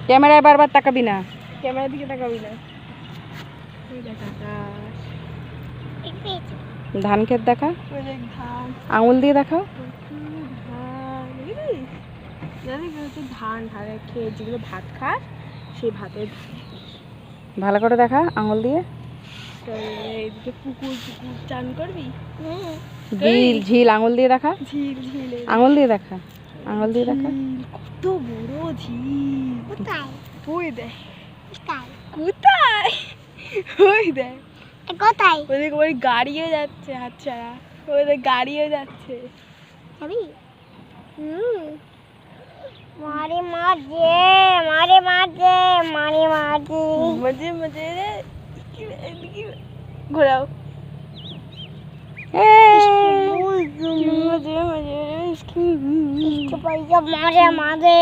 ক্যামেরায় বারবার তাকাবি না, ক্যামেরার দিকে তাকাবি না। ওই দেখ আকাশ, ধান ক্ষেত দেখা, ওই দেখ ধান, আঙুল দিয়ে দেখাও। প্রচুর ধান, বুঝলিস? জানি হচ্ছে ধান, ধানের খেয়ে যেগুলো ভাত খাস সেই ভাতের ধান। ভালো করে দেখা আঙুল দিয়ে। এইদিকে পুকুর, পুকুর চান করবি? ঝিল ঝিল আঙুল দিয়ে দেখা, ঝিল, ঝিল, আঙুল দিয়ে দেখা, আঙুল দিয়ে দেখা। ঝিল, কত বড় ঝিল! কোথায়? ওই দেখ, কোথায়? কোথায়? ওই দেখ, কোথায়? ওই দেখ, ওই গাড়িও যাচ্ছে হাতছাড়া, ওই দেখ গাড়িও যাচ্ছে। যাবি? মারে মাঝে, মারে মাঝে, মারে মাঝে। মজে মজে রে, এদিকে ঘোরাও। এই মজে মজে রে, মারে মাঝে।